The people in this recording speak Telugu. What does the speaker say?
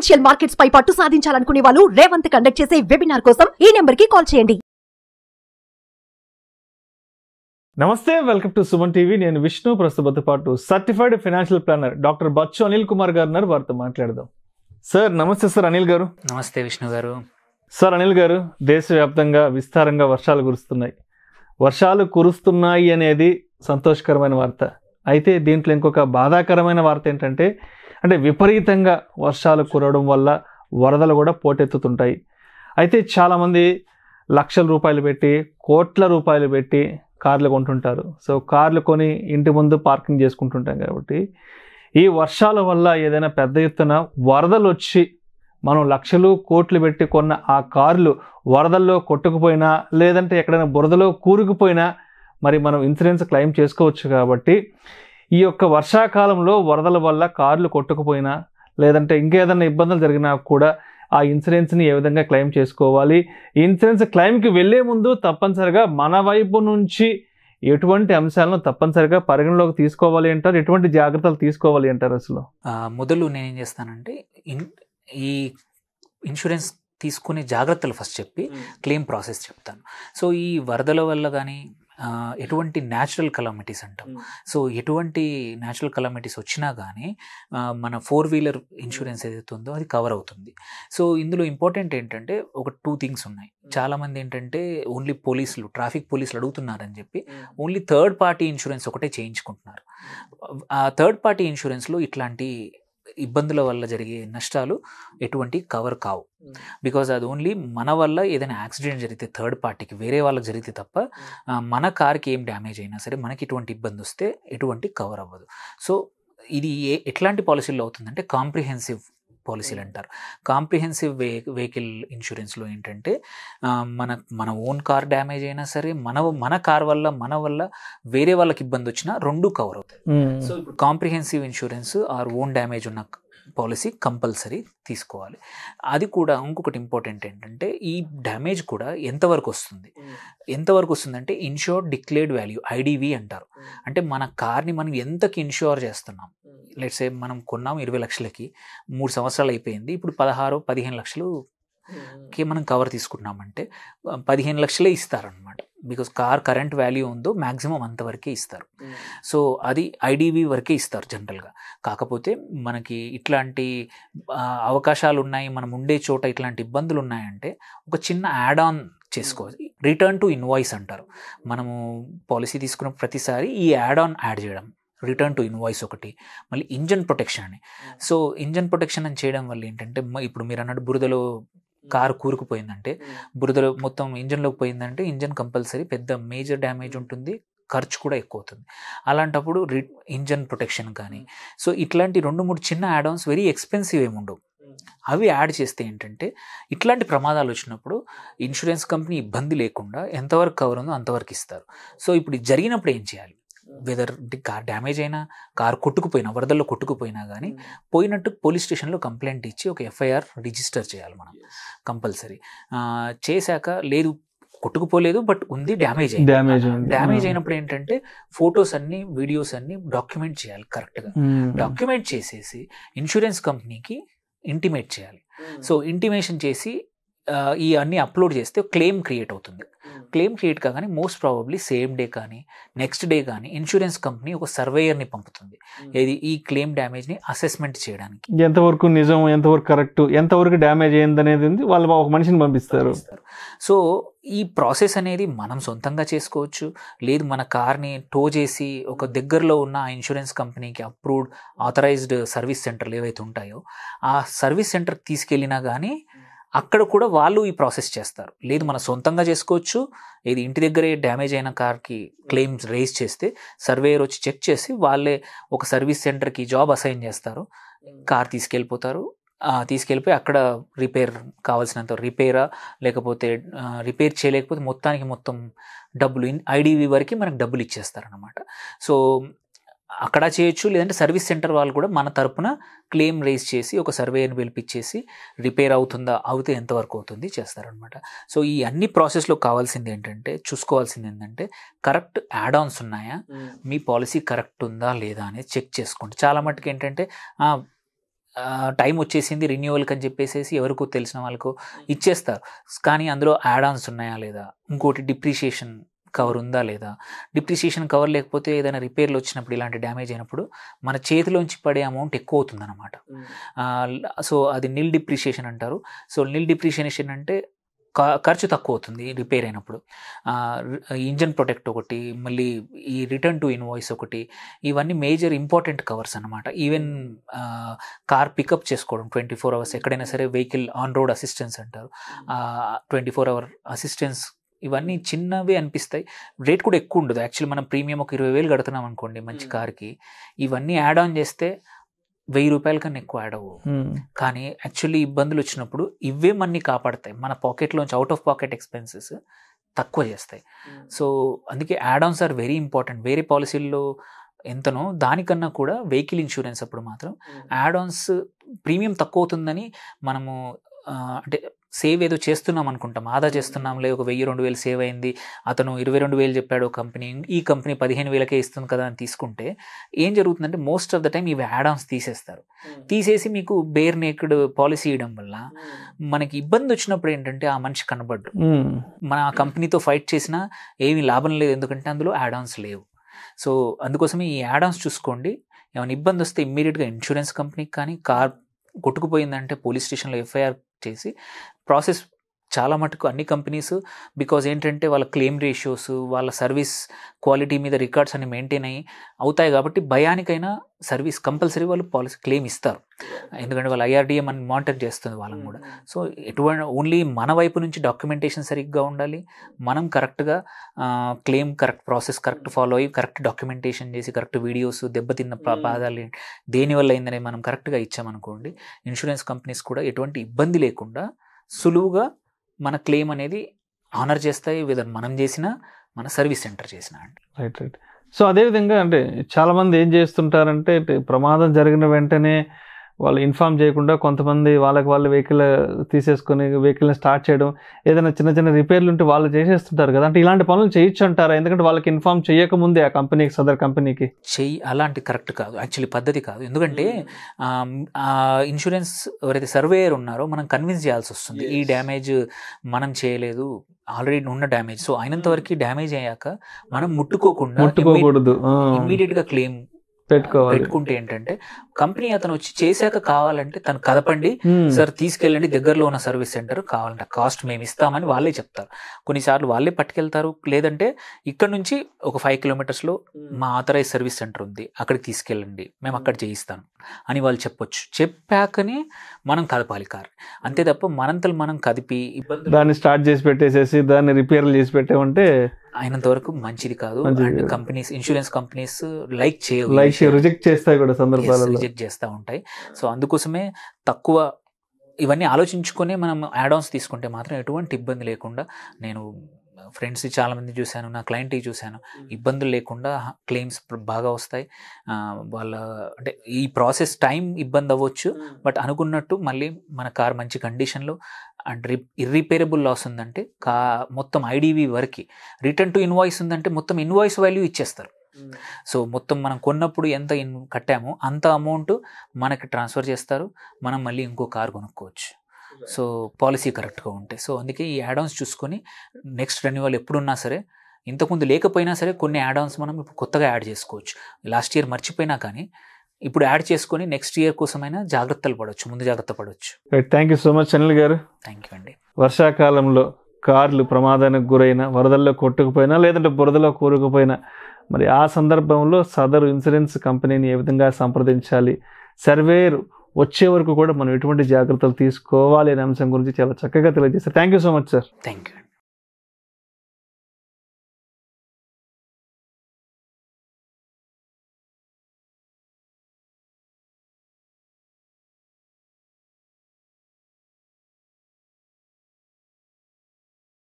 ఫైనాన్షియల్ మార్కెట్స్ పై పట్టు సాధించాలనుకునే వాళ్ళు రేవంత్ కండక్ట్ చేసే వెబినార్ కోసం ఈ నెంబర్ కి కాల్ చేయండి. నమస్తే, వెల్కమ్ టు సుమన్ టీవీ. నేను విష్ణు. ప్రస్తుత పాటు certified financial planner doctor Bachchu Anil Kumar గారు ఉన్నారు. వారితో మాట్లాడదాం. సార్ నమస్తే. సార్ అనిల్ గారు. నమస్తే విష్ణు గారు. సార్ అనిల్ గారు, దేశవ్యాప్తంగా విస్తారంగా వర్షాలు కురుస్తున్నాయి. వర్షాలు కురుస్తున్నాయి అనేది సంతోషకరమైన వార్త. అయితే దీంట్లో ఇంకొక బాధాకరమైన వార్త ఏంటంటే, విపరీతంగా వర్షాలు కురవడం వల్ల వరదలు కూడా పోటెత్తుతుంటాయి. అయితే చాలామంది లక్షల రూపాయలు పెట్టి, కోట్ల రూపాయలు పెట్టి కార్లు కొంటుంటారు. సో కార్లు కొని ఇంటి ముందు పార్కింగ్ చేసుకుంటుంటాం. కాబట్టి ఈ వర్షాల వల్ల ఏదైనా పెద్ద ఎత్తున వరదలు వచ్చి మనం లక్షలు కోట్లు పెట్టి కొన్న ఆ కార్లు వరదల్లో కొట్టుకుపోయినా, లేదంటే ఎక్కడైనా బురదలో కూరుకుపోయినా మరి మనం ఇన్సూరెన్స్ క్లెయిమ్ చేసుకోవచ్చు. కాబట్టి ఈ యొక్క వర్షాకాలంలో వరదల వల్ల కార్లు కొట్టుకుపోయినా, లేదంటే ఇంకేదైనా ఇబ్బందులు జరిగినా కూడా ఆ ఇన్సూరెన్స్ని ఏ విధంగా క్లెయిమ్ చేసుకోవాలి, ఇన్సూరెన్స్ క్లెయిమ్కి వెళ్ళే ముందు తప్పనిసరిగా మన వైపు నుంచి ఎటువంటి అంశాలను తప్పనిసరిగా పరిగణలోకి తీసుకోవాలి అంటారు, ఎటువంటి జాగ్రత్తలు తీసుకోవాలి అంటారు? అసలు మొదలు నేనేం చేస్తానంటే ఈ ఇన్సూరెన్స్ తీసుకునే జాగ్రత్తలు ఫస్ట్ చెప్పి క్లెయిమ్ ప్రాసెస్ చెప్తాను. సో ఈ వరదల వల్ల కానీ ఎటువంటి న్యాచురల్ కలామిటీస్ అంటాం. సో ఎటువంటి న్యాచురల్ కలామిటీస్ వచ్చినా కానీ మన 4-వీలర్ ఇన్సూరెన్స్ ఏదైతే ఉందో అది కవర్ అవుతుంది. సో ఇందులో ఇంపార్టెంట్ ఏంటంటే ఒక 2 థింగ్స్ ఉన్నాయి. చాలామంది ఏంటంటే ఓన్లీ ట్రాఫిక్ పోలీసులు అడుగుతున్నారని చెప్పి ఓన్లీ థర్డ్ పార్టీ ఇన్సూరెన్స్ ఒకటే చేయించుకుంటున్నారు. ఆ థర్డ్ పార్టీ ఇన్సూరెన్స్లో ఇట్లాంటి ఇబ్బందుల వల్ల జరిగే నష్టాలు ఎటువంటి కవర్ కావు. బికాజ్ అది ఓన్లీ మన వల్ల ఏదైనా యాక్సిడెంట్ జరిగితే థర్డ్ పార్టీకి, వేరే వాళ్ళకి జరిగితే తప్ప మన కార్కి ఏం డ్యామేజ్ అయినా సరే మనకి ఎటువంటి ఇబ్బంది వస్తే ఎటువంటి కవర్ అవ్వదు. సో ఇది ఎట్లాంటి పాలసీల్లో అవుతుందంటే కాంప్రిహెన్సివ్ పాలసీలు అంటారు. కాంప్రిహెన్సివ్ వెహికల్ ఇన్సూరెన్స్లో ఏంటంటే మన ఓన్ కార్ డ్యామేజ్ అయినా సరే, మన కార్ వల్ల మన వల్ల వేరే వాళ్ళకి ఇబ్బంది వచ్చినా రెండు కవర్ అవుతాయి. సో ఇప్పుడు comprehensive insurance or own damage ఉన్న పాలసీ కంపల్సరీ తీసుకోవాలి. అది కూడా ఇంకొకటి ఇంపార్టెంట్ ఏంటంటే ఈ డ్యామేజ్ కూడా ఎంతవరకు వస్తుందంటే ఇన్ష్యూర్డ్ డిక్లేర్డ్ వాల్యూ, ఐడివి అంటారు. అంటే మన కార్ని మనం ఎంతకి ఇన్ష్యూర్ చేస్తున్నాం. లెట్స్ సే మనం కొన్నాం 20 లక్షలకి, 3 సంవత్సరాలు అయిపోయింది, ఇప్పుడు 16-15 లక్షలుకి మనం కవర్ తీసుకున్నామంటే 15 లక్షలే ఇస్తారనమాట. బికాస్ కార్ కరెంట్ వాల్యూ ఉందో మ్యాక్సిమం అంతవరకే ఇస్తారు. సో అది ఐడివి వరకే ఇస్తారు జనరల్గా. కాకపోతే మనకి ఇట్లాంటి అవకాశాలు ఉన్నాయి, మనం ఉండే చోట ఇట్లాంటి ఇబ్బందులు ఉన్నాయంటే ఒక చిన్న యాడ్ ఆన్ చేసుకోవాలి. రిటర్న్ టు ఇన్వాయిస్ అంటారు. మనము పాలసీ తీసుకున్న ప్రతిసారి ఈ యాడ్ ఆన్ యాడ్ చేయడం, రిటర్న్ టు ఇన్వాయిస్ ఒకటి, మళ్ళీ ఇంజన్ ప్రొటెక్షన్ అని. సో ఇంజన్ ప్రొటెక్షన్ అని చేయడం వల్ల ఏంటంటే ఇప్పుడు మీరు అన్నట్టు బురదలో కారు కూరుకుపోయిందంటే, బురదలో మొత్తం ఇంజన్లోకి పోయిందంటే ఇంజన్ కంపల్సరీ పెద్ద మేజర్ డ్యామేజ్ ఉంటుంది, ఖర్చు కూడా ఎక్కువ అవుతుంది. అలాంటప్పుడు ఇంజన్ ప్రొటెక్షన్ కానీ, సో ఇట్లాంటి 2-3 చిన్న యాడ్ ఆన్స్, వెరీ ఎక్స్పెన్సివ్ ఏముండవు, అవి యాడ్ చేస్తే ఏంటంటే ఇట్లాంటి ప్రమాదాలు వచ్చినప్పుడు ఇన్సూరెన్స్ కంపెనీ ఇబ్బంది లేకుండా ఎంతవరకు కవర్ ఉందో అంతవరకు ఇస్తారు. సో ఇప్పుడు జరిగినప్పుడు ఏం చేయాలి? వెదర్ కార్ డ్యామేజ్ అయినా, కార్ కొట్టుకుపోయినా, వరదల్లో కొట్టుకుపోయినా కానీ పోయినట్టు పోలీస్ స్టేషన్లో కంప్లైంట్ ఇచ్చి ఒక ఎఫ్ఐఆర్ రిజిస్టర్ చేయాలి మనం కంపల్సరీ. చేశాక లేదు కొట్టుకుపోలేదు బట్ ఉంది డ్యామేజ్ అయినప్పుడు ఏంటంటే ఫొటోస్ అన్ని, వీడియోస్ అన్ని డాక్యుమెంట్ చేయాలి కరెక్ట్గా. డాక్యుమెంట్ చేసేసి ఇన్సూరెన్స్ కంపెనీకి ఇంటిమేట్ చేయాలి. సో ఇంటిమేషన్ చేసి ఈ అన్నీ అప్లోడ్ చేస్తే క్లెయిమ్ క్రియేట్ అవుతుంది. క్లెయిమ్ క్రియేట్ కాగానే మోస్ట్ ప్రాబబ్లీ సేమ్ డే కానీ నెక్స్ట్ డే కానీ ఇన్సూరెన్స్ కంపెనీ ఒక సర్వేయర్ని పంపుతుంది ఈ క్లెయిమ్ డ్యామేజ్ని అసెస్మెంట్ చేయడానికి. ఎంతవరకు నిజం, ఎంతవరకు కరెక్ట్, ఎంతవరకు డ్యామేజ్ అయిందనేది వాళ్ళు ఒక మనిషిని పంపిస్తారు. సో ఈ ప్రాసెస్ అనేది మనం సొంతంగా చేసుకోవచ్చు, లేదు మన కార్ని టో చేసి ఒక దగ్గరలో ఉన్న ఆ ఇన్సూరెన్స్ కంపెనీకి అప్రూవ్డ్ ఆథరైజ్డ్ సర్వీస్ సెంటర్లు ఏవైతే ఉంటాయో ఆ సర్వీస్ సెంటర్కి తీసుకెళ్ళినా కానీ అక్కడ కూడా వాళ్ళు ఈ ప్రాసెస్ చేస్తారు. లేదు మన సొంతంగా చేసుకోవచ్చు, ఇది ఇంటి దగ్గరే డ్యామేజ్ అయిన కార్కి క్లెయిమ్స్ రేజ్ చేస్తే సర్వేయర్ వచ్చి చెక్ చేసి వాళ్ళే ఒక సర్వీస్ సెంటర్కి జాబ్ అసైన్ చేస్తారు, కార్ తీసుకెళ్ళిపోయి అక్కడ రిపేర్ కావాల్సినంత రిపేరా, లేకపోతే రిపేర్ చేయలేకపోతే మొత్తం డబ్బులు ఐడివి వరకు మనకు డబ్బులు ఇచ్చేస్తారనమాట. సో అక్కడ చేయొచ్చు, లేదంటే సర్వీస్ సెంటర్ వాళ్ళు కూడా మన తరపున క్లెయిమ్ రేజ్ చేసి ఒక సర్వేని పిలిపించేసి రిపేర్ అవుతే ఎంతవరకు అవుతుంది చేస్తారనమాట. సో ఈ అన్ని ప్రాసెస్లో చూసుకోవాల్సింది ఏంటంటే కరెక్ట్ యాడ్ ఆన్స్ ఉన్నాయా, మీ పాలసీ కరెక్ట్ ఉందా లేదా అనేది చెక్ చేసుకోండి. చాలా మట్టుకు ఏంటంటే టైం వచ్చేసింది రెన్యువల్కి అని చెప్పేసి ఎవరికో తెలిసిన వాళ్ళకు ఇచ్చేస్తారు. కానీ అందులో యాడ్ ఆన్స్ ఉన్నాయా లేదా, ఇంకోటి డిప్రిషియేషన్ కవర్ ఉందా లేదా, డిప్రిషియేషన్ కవర్ లేకపోతే ఏదైనా రిపేర్లు వచ్చినప్పుడు ఇలాంటి డ్యామేజ్ అయినప్పుడు మన చేతిలోంచి పడే అమౌంట్ ఎక్కువ అవుతుంది అనమాట. సో అది నిల్ డిప్రిషియేషన్ అంటారు. సో నిల్ డిప్రిషియేషన్ అంటే ఖర్చు తక్కువ అవుతుంది రిపేర్ అయినప్పుడు. ఇంజన్ ప్రొటెక్ట్ ఒకటి, మళ్ళీ ఈ రిటర్న్ టు ఇన్వాయిస్ ఒకటి, ఇవన్నీ మేజర్ ఇంపార్టెంట్ కవర్స్ అనమాట. ఈవెన్ కార్ పికప్ చేసుకోవడం 24 hours ఎక్కడైనా సరే, వెహికల్ ఆన్ రోడ్ అసిస్టెన్స్ అంటారు, 24 hour అసిస్టెన్స్, ఇవన్నీ చిన్నవే అనిపిస్తాయి, రేట్ కూడా ఎక్కువ ఉండదు. యాక్చువల్లీ మనం ప్రీమియం ఒక 20,000 కడుతున్నాం అనుకోండి మంచి కార్కి, ఇవన్నీ యాడ్ ఆన్ చేస్తే 1,000 రూపాయల కన్నా ఎక్కువ యాడ్ అవ్వవు. కానీ యాక్చువల్లీ ఇబ్బందులు వచ్చినప్పుడు ఇవే మనీ కాపాడతాయి, మన పాకెట్లోంచి అవుట్ ఆఫ్ పాకెట్ ఎక్స్పెన్సెస్ తక్కువ చేస్తాయి. సో అందుకే add ons are very important. వేరే పాలసీల్లో ఎంతనో దానికన్నా కూడా వెహికల్ ఇన్సూరెన్స్ అప్పుడు మాత్రం యాడ్ ఆన్స్ ప్రీమియం తక్కువ అవుతుందని మనము అంటే సేవ్ ఏదో చేస్తున్నాం అనుకుంటాం, ఆదా చేస్తున్నాంలే, ఒక 1,000-2,000 సేవ్ అయింది, అతను 22,000 చెప్పాడు కంపెనీ, ఈ కంపెనీ 15,000కే ఇస్తుంది కదా అని తీసుకుంటే ఏం జరుగుతుందంటే మోస్ట్ ఆఫ్ ద టైం ఇవి యాడ్ ఆన్స్ తీసేస్తారు. తీసేసి మీకు బేర్ నేక్డ్ పాలసీ ఇవ్వడం వల్ల మనకి ఇబ్బంది వచ్చినప్పుడు ఏంటంటే ఆ మనిషి కనబడ్డు, మన ఆ కంపెనీతో ఫైట్ చేసినా ఏమీ లాభం లేదు, ఎందుకంటే అందులో యాడ్ ఆన్స్ లేవు. సో అందుకోసమే ఈ యాడ్ ఆన్స్ చూసుకోండి. ఏమైనా ఇబ్బంది వస్తే ఇమ్మీడియట్గా ఇన్సూరెన్స్ కంపెనీకి కానీ, కార్ కొట్టుకుపోయిందంటే పోలీస్ స్టేషన్లో ఎఫ్ఐఆర్ చేసి ప్రాసెస్ చాలా మటుకు అన్ని కంపెనీస్, బికాజ్ ఏంటంటే వాళ్ళ క్లెయిమ్ రేషియోస్, వాళ్ళ సర్వీస్ క్వాలిటీ మీద రికార్డ్స్ అన్ని మెయింటైన్ అయ్యి అవుతాయి కాబట్టి భయానికైనా సర్వీస్ కంపల్సరీ వాళ్ళు పాలసీ క్లెయిమ్ ఇస్తారు, ఎందుకంటే వాళ్ళ IRDA మనం మానిటర్ చేస్తుంది వాళ్ళని కూడా. సో ఎటువంటి ఓన్లీ మన వైపు నుంచి డాక్యుమెంటేషన్ సరిగ్గా ఉండాలి, మనం కరెక్ట్గా claim correct process correct follow అయ్యి కరెక్ట్ డాక్యుమెంటేషన్ చేసి కరెక్ట్ వీడియోస్, దెబ్బతిన్న బాధలు దేనివల్ల అయిందని మనం కరెక్ట్గా ఇచ్చామనుకోండి, ఇన్సూరెన్స్ కంపెనీస్ కూడా ఎటువంటి ఇబ్బంది లేకుండా సులువుగా మన క్లెయిమ్ అనేది ఆనర్ చేస్తాయి, విధంగా మనం చేసినా మన సర్వీస్ సెంటర్ చేసినా అండి. రైట్. సో అదేవిధంగా అంటే చాలామంది ఏం చేస్తుంటారంటే ప్రమాదం జరిగిన వెంటనే వాళ్ళు ఇన్ఫామ్ చేయకుండా కొంతమంది వాళ్ళకి వాళ్ళు వెహికల్ తీసేసుకొని వెహికల్ని స్టార్ట్ చేయడం, ఏదైనా చిన్న చిన్న రిపేర్లు ఉంటే వాళ్ళు చేసేస్తుంటారు కదా, అంటే ఇలాంటి పనులు చేయొచ్చు అంటారా? ఎందుకంటే వాళ్ళకి ఇన్ఫామ్ చేయకముందే ఆ కంపెనీకి, సదర్ కంపెనీకి అలాంటి కరెక్ట్ కాదు, యాక్చువల్లీ పద్ధతి కాదు. ఎందుకంటే ఇన్సూరెన్స్ ఎవరైతే సర్వేయర్ ఉన్నారో మనం కన్విన్స్ చేయాల్సి వస్తుంది, ఈ డ్యామేజ్ మనం చేయలేదు, ఆల్రెడీ ఉన్న డ్యామేజ్. సో అయినంత వరకు డ్యామేజ్ అయ్యాక మనం ముట్టుకోకూడదు, ఇమ్మీడియట్గా క్లెయిమ్ పెట్టుకుంటే ఏంటంటే కంపెనీ అతను వచ్చి చేశాక కావాలంటే తను కదపండి సార్, తీసుకెళ్ళండి దగ్గరలో ఉన్న సర్వీస్ సెంటర్, కావాలంటే కాస్ట్ మేము ఇస్తామని వాళ్ళే చెప్తారు. కొన్నిసార్లు వాళ్ళే పట్టుకెళ్తారు, లేదంటే ఇక్కడ నుంచి ఒక 5 kilometers మా ఆథరైజ్ సర్వీస్ సెంటర్ ఉంది, అక్కడికి తీసుకెళ్ళండి, మేము అక్కడ చేయిస్తాను అని వాళ్ళు చెప్పొచ్చు. చెప్పాకనే మనం కదపాలి కార్, అంతే తప్ప మనంతలు మనం కదిపి దాన్ని స్టార్ట్ చేసి పెట్టేసేసి దాన్ని రిపేర్లు చేసి పెట్టామంటే అయినంత వరకు మంచిది కాదు. And companies, insurance companies reject చేస్తాయి కూడా, సందర్భాలలో రిజెక్ట్ చేస్తూ ఉంటాయి. సో అందుకోసమే తక్కువ ఇవన్నీ ఆలోచించుకొని మనం యాడ్ ఆన్స్ తీసుకుంటే మాత్రం ఎటువంటి ఇబ్బంది లేకుండా, నేను ఫ్రెండ్స్ చాలామంది చూశాను, నా క్లయింట్కి చూశాను, ఇబ్బందులు లేకుండా క్లెయిమ్స్ బాగా వస్తాయి. వాళ్ళ అంటే ఈ ప్రాసెస్ టైం ఇబ్బంది అవ్వచ్చు, బట్ అనుకున్నట్టు మళ్ళీ మన కార్ మంచి కండిషన్లో అండ్ ఇర్రిపేరబుల్ లాస్ ఉందంటే మొత్తం IDV వరకు, రిటర్న్ టు ఇన్వాయిస్ ఉందంటే మొత్తం ఇన్వాయిస్ వాల్యూ ఇచ్చేస్తారు. సో మొత్తం మనం కొన్నప్పుడు ఎంత కట్టామో అంత అమౌంట్ మనకి ట్రాన్స్ఫర్ చేస్తారు, మనం మళ్ళీ ఇంకో కార్ కొనుక్కోవచ్చు. సో పాలసీ కరెక్ట్గా ఉంటే. సో అందుకే ఈ యాడ్ ఆన్స్ చూసుకొని నెక్స్ట్ రెన్యువల్ ఎప్పుడున్నా సరే, ఇంతకుముందు లేకపోయినా సరే కొన్ని యాడ్ ఆన్స్ మనం ఇప్పుడు కొత్తగా యాడ్ చేసుకోవచ్చు. లాస్ట్ ఇయర్ మర్చిపోయినా కానీ ఇప్పుడు యాడ్ చేసుకొని నెక్స్ట్ ఇయర్ కోసమైనా జాగ్రత్తలు పడవచ్చు, ముందు జాగ్రత్త పడవచ్చు. Thank you so much Anil గారు. థ్యాంక్ యూ అండి. వర్షాకాలంలో కార్లు ప్రమాదానికి గురైనా, వరదల్లో కొట్టుకుపోయినా, లేదంటే బురదలో కూరుకుపోయినా, మరి ఆ సందర్భంలో సదరు ఇన్సూరెన్స్ కంపెనీని ఏ విధంగా సంప్రదించాలి, సర్వేర్ వచ్చే వరకు కూడా మనం ఎటువంటి జాగ్రత్తలు తీసుకోవాలి అనే అంశం గురించి చాలా చక్కగా తెలియజేస్తారు. Thank you so much sir. Thank you.